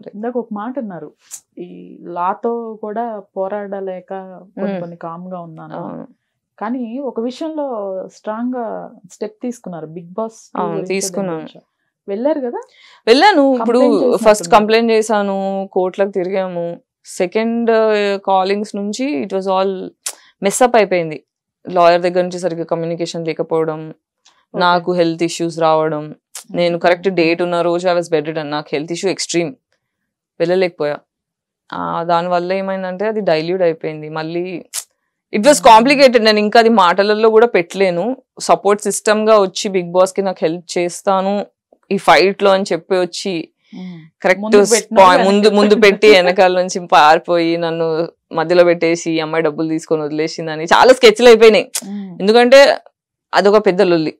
ఉంటాయి. ఇందాక ఒక మాట అన్నారు, ఈ లాతో కూడా పోరాడలేక కొన్ని కామ్గా ఉన్నాను, కానీ ఒక విషయంలో స్ట్రాంగ్ గా స్టెప్ తీసుకున్నారు. బిగ్ బాస్ తీసుకున్నాను, వెళ్ళారు కదా? వెళ్ళాను. ఇప్పుడు ఫస్ట్ కంప్లైంట్ చేశాను, కోర్టులకు తిరిగాము. సెకండ్ కాలింగ్స్ నుంచి ఇట్ వాజ్ ఆల్ మెస్అప్ అయిపోయింది. లాయర్ దగ్గర నుంచి సరిగ్గా కమ్యూనికేషన్ లేకపోవడం, నాకు హెల్త్ ఇష్యూస్ రావడం, నేను కరెక్ట్ డేట్ ఉన్న రోజు ఐ వాజ్ బెడ్ రిడన్, నాకు హెల్త్ ఇష్యూ ఎక్స్ట్రీమ్, వెళ్ళలేకపోయా. దానివల్ల ఏమైందంటే అది డైల్యూట్ అయిపోయింది. మళ్ళీ ఇట్ వాస్ కాంప్లికేటెడ్. నేను ఇంకా అది మాటలలో కూడా పెట్టలేను. సపోర్ట్ సిస్టమ్ గా వచ్చి బిగ్ బాస్ కి నాకు హెల్ప్ చేస్తాను ఈ ఫైట్ లో అని చెప్పి వచ్చి కరెక్ట్ ముందు పెట్టి వెనకాల నుంచి పారిపోయి నన్ను మధ్యలో పెట్టేసి అమ్మాయి డబ్బులు తీసుకొని వదిలేసిందని చాలా స్కెచ్లు అయిపోయినాయి. ఎందుకంటే అదొక పెద్ద లొల్లి,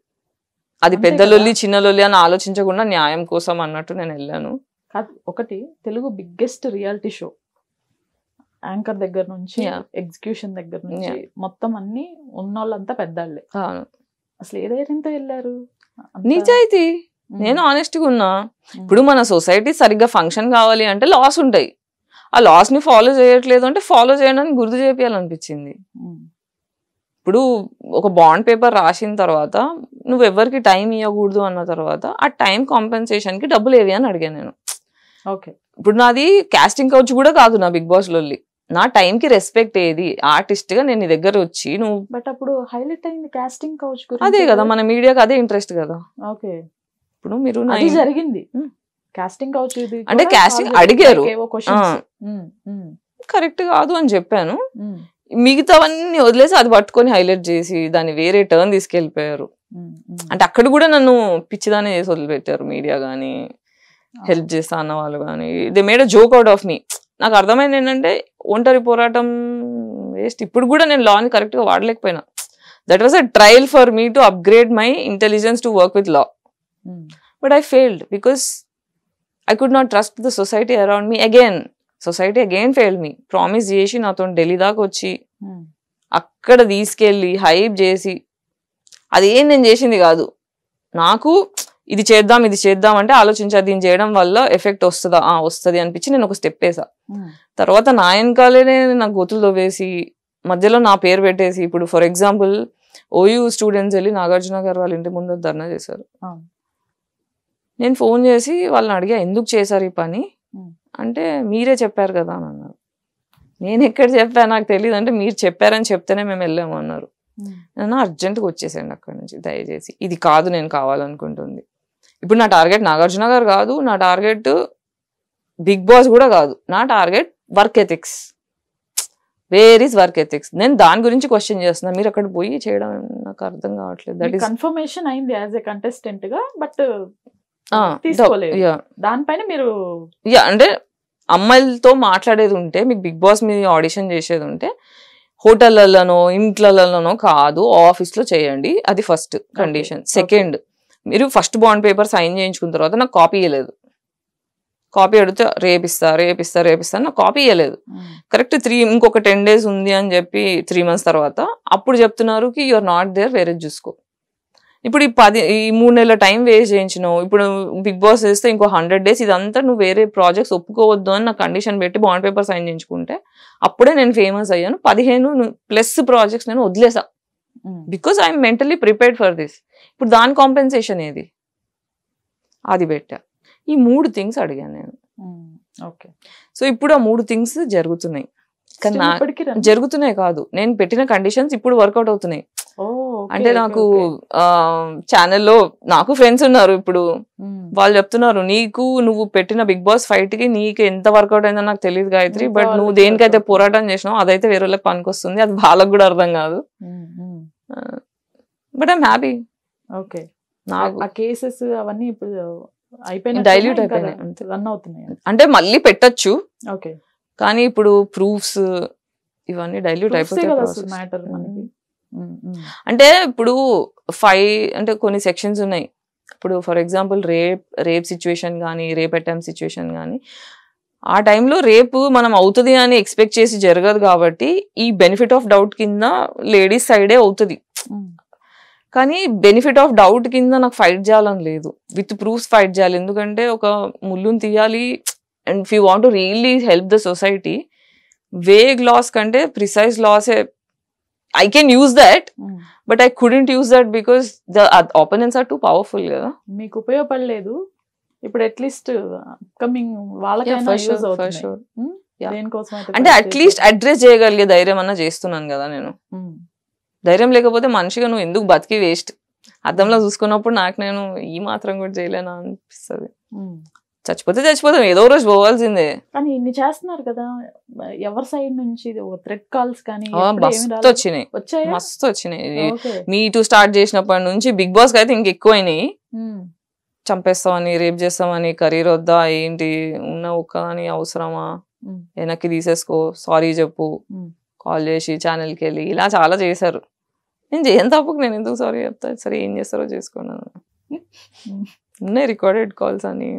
అది పెద్ద లొల్లి చిన్న లొల్లి అని ఆలోచించకుండా న్యాయం కోసం అన్నట్టు నేను వెళ్ళాను. ఒకటి Telugu biggest reality show, anchor దగ్గర నుంచి ఎగ్జిక్యూషన్ దగ్గర నుంచి మొత్తం అన్ని ఉన్నోళ్ళంతా పెద్దాళ్లే. అసలు ఏ ధైర్యంతో వెళ్ళారు? నిజాయితీ, నేను ఆనెస్ట్గా ఉన్నా. ఇప్పుడు మన సొసైటీ సరిగ్గా ఫంక్షన్ కావాలి అంటే లాస్ ఉంటాయి, ఆ లాస్ ని ఫాలో చేయట్లేదు అంటే ఫాలో చేయడానికి గుర్తు చేయాలనిపించింది. ఇప్పుడు ఒక బాండ్ పేపర్ రాసిన తర్వాత నువ్వు ఎవరికి టైం ఇవ్వకూడదు అన్న తర్వాత ఆ టైం కాంపెన్సేషన్ కి డబ్బులు ఏవి అని అడిగాను నేను. ఇప్పుడు నాది కాస్టింగ్ కౌచ్ కూడా కాదు నా బిగ్ బాస్ లొల్లి, నా టైం కి రెస్పెక్ట్ ఏది, ఆర్టిస్ట్ గా నేను నీ దగ్గర వచ్చి నువ్వు. బట్ అప్పుడు హైలైట్ అయింది కాస్టింగ్ కౌచ్, అదే కదా మన మీడియాకి అదే ఇంట్రెస్ట్ కదా. ఇప్పుడు మీరు జరిగింది కాస్టింగ్ కౌచ్ అంటే కాస్టింగ్ అడిగారు, కరెక్ట్ కాదు అని చెప్పాను. మిగతావన్నీ వదిలేసి అది పట్టుకొని హైలైట్ చేసి దాన్ని వేరే టర్న్ తీసుకెళ్లిపోయారు. అంటే అక్కడ కూడా నన్ను పిచ్చిదానే చేసి వదిలిపెట్టారు మీడియా గానీ, హెల్ప్ చేస్తా అన్న వాళ్ళు కానీ. They made a joke out of me. నాకు అర్థమైంది ఏంటంటే ఒంటరి పోరాటం వేస్ట్. ఇప్పుడు కూడా నేను లాని కరెక్ట్ గా వాడలేకపోయినా. That was a trial for me to upgrade my intelligence to work with law. But I failed because I could not trust the society around me again. Society again failed me. Promise చేసి నాతో ఢిల్లీ దాకా వచ్చి అక్కడ తీసుకెళ్ళి hype చేసి అదేం నేను చేసింది కాదు. నాకు ఇది చేద్దాం అంటే ఆలోచించా, దీన్ని చేయడం వల్ల ఎఫెక్ట్ వస్తుందా, వస్తుంది అనిపించి నేను ఒక స్టెప్ వేసా. తర్వాత నా వెనకాలనే నాకు గొతులు తవ్వేసి మధ్యలో నా పేరు పెట్టేసి, ఇప్పుడు ఫర్ ఎగ్జాంపుల్ ఓయూ స్టూడెంట్స్ వెళ్ళి నాగార్జున గారు వాళ్ళ ఇంటి ముందు ధర్నా చేశారు. నేను ఫోన్ చేసి వాళ్ళని అడిగా ఎందుకు చేశారు ఈ పని అంటే, మీరే చెప్పారు కదా అని అన్నారు. నేను ఎక్కడ చెప్పాను నాకు తెలియదు అంటే, మీరు చెప్పారని చెప్తేనే మేము వెళ్ళాము అన్నారు. నేను అర్జెంట్గా వచ్చేసాను అక్కడి నుంచి, దయచేసి ఇది కాదు నేను కావాలనుకుంటుంది. ఇప్పుడు నా టార్గెట్ నాగార్జున గారు కాదు, నా టార్గెట్ బిగ్ బాస్ కూడా కాదు, నా target work ethics. Where is work ethics? నేను దాని గురించి క్వశ్చన్ చేస్తున్నా, మీరు అక్కడ పోయి చేయడం నాకు అర్థం కావట్లేదు. దట్ ఈస్ కన్ఫర్మేషన్ అయింది యాజ్ ఎ కంటెస్టెంట్ గా, బట్ దానిపైన మీరు అంటే అమ్మాయిలతో మాట్లాడేది ఉంటే, మీకు బిగ్ బాస్ మీద ఆడిషన్ చేసేది ఉంటే హోటళ్లలోనో ఇంట్లలోనో కాదు, ఆఫీస్ లో చేయండి. అది ఫస్ట్ కండిషన్. సెకండ్, మీరు ఫస్ట్ బాండ్ పేపర్ సైన్ చేయించుకున్న తర్వాత నాకు కాపీ ఇవ్వలేదు. కాపీ అడిగితే రేపిస్తా నాకు కాపీ ఇవ్వలేదు. కరెక్ట్ ఇంకొక 10 days ఉంది అని చెప్పి 3 months తర్వాత అప్పుడు చెప్తున్నారు కి యూఆర్ నాట్ దేర్, వేరే చూసుకో. ఇప్పుడు ఈ 3 నెలల టైం వేస్ట్ చేయించినావు. ఇప్పుడు బిగ్ బాస్ చేస్తే ఇంకో 100 days ఇదంతా నువ్వు వేరే ప్రాజెక్ట్స్ ఒప్పుకోవద్దు అని నా కండిషన్ పెట్టి బాండ్ పేపర్ సైన్ చేయించుకుంటే అప్పుడే నేను ఫేమస్ అయ్యాను. 15+ ప్రాజెక్ట్స్ నేను వదిలేసా because I'm mentally prepared for this. ఇప్పుడు దాని కాంపెన్సేషన్ ఏది, అది పెట్టా. ఈ 3 థింగ్స్ అడిగాను నేను. సో ఇప్పుడు ఆ 3 థింగ్స్ జరుగుతున్నాయి. కానీ జరుగుతున్నాయి కాదు, నేను పెట్టిన కండిషన్స్ ఇప్పుడు వర్కౌట్ అవుతున్నాయి. అంటే నాకు ఛానల్లో నాకు ఫ్రెండ్స్ ఉన్నారు. ఇప్పుడు వాళ్ళు చెప్తున్నారు, నువ్వు పెట్టిన బిగ్ బాస్ ఫైట్ కి నీకు ఎంత వర్కౌట్ అయిందో నాకు తెలియదు గాయత్రి, బట్ నువ్వు దేనికైతే పోరాటం చేసినావు అదైతే వేరే వాళ్ళకి పనికొస్తుంది, అది వాళ్ళకు కూడా అర్థం కాదు. But I'm happy. కేసెస్ అవన్నీ ఇప్పుడు డైల్యూట్ అయిపోయినాయి, రన్ అవుతున్నాయి. అంటే మళ్ళీ పెట్టచ్చు, కానీ ఇప్పుడు ప్రూఫ్స్ ఇవన్నీ డైల్యూట్ అయిపోతాయి. అంటే ఇప్పుడు 5 అంటే కొన్ని సెక్షన్స్ ఉన్నాయి. ఇప్పుడు ఫర్ ఎగ్జాంపుల్ రేప్ సిచ్యువేషన్ కానీ, రేప్ అటెంప్ట్ సిచ్యువేషన్ కానీ, ఆ టైంలో రేపు మనం అవుతుంది అని ఎక్స్పెక్ట్ చేసి జరగదు కాబట్టి ఈ బెనిఫిట్ ఆఫ్ డౌట్ కింద లేడీస్ సైడే అవుతుంది. కానీ బెనిఫిట్ ఆఫ్ డౌట్ కింద నాకు ఫైట్ చేయాలని లేదు, విత్ ప్రూఫ్స్ ఫైట్ చేయాలి. ఎందుకంటే ఒక ముళ్ళుని తీయాలి, and if you want to really help the society, vague laws కంటే ప్రిసైజ్ లాసే. I can use that, but I couldn't use that because the opponents are too powerful కదా. మీకు ఉపయోగపడలేదు, ఇప్పుడు అట్లీస్ట్ అప్కమింగ్ వాళ్ళకైనా యూజ్ అవుతుంది. అంటే అట్లీస్ట్ అడ్రస్ చేయగలిగే ధైర్యం అన్నా చేస్తున్నాను కదా నేను. ధైర్యం లేకపోతే మనిషిగా నువ్వు ఎందుకు బతికి వేస్ట్. అద్దంలో చూసుకున్నప్పుడు నాకు నేను ఈ మాత్రం కూడా చేయలేనా అనిపిస్తుంది. చచ్చిపోతాం, ఏదో రోజు పోవాల్సిందే. కానీ ఇన్ని చేస్తున్నారు కదా, ఎవరి సైడ్ నుంచి థ్రెడ్ కాల్స్ కానీ మస్తు వచ్చినాయి. మీ టూ స్టార్ట్ చేసినప్పటి నుంచి బిగ్ బాస్ కి అయితే ఇంకెక్కువైనాయి. చంపేస్తామని, రేప్ చేస్తామని, కెరీర్ వద్దా ఏంటి, ఉన్న ఒక్కని అవసరమా, వెనక్కి తీసేసుకో, సారీ చెప్పు, కాల్ చేసి ఛానల్కి వెళ్ళి, ఇలా చాలా చేశారు. నేను చేయని తప్పుకు నేను ఎందుకు సారీ చెప్తా. సరే ఏం చేస్తారో చేసుకున్నాను. ఉన్నాయి రికార్డెడ్ కాల్స్ అని.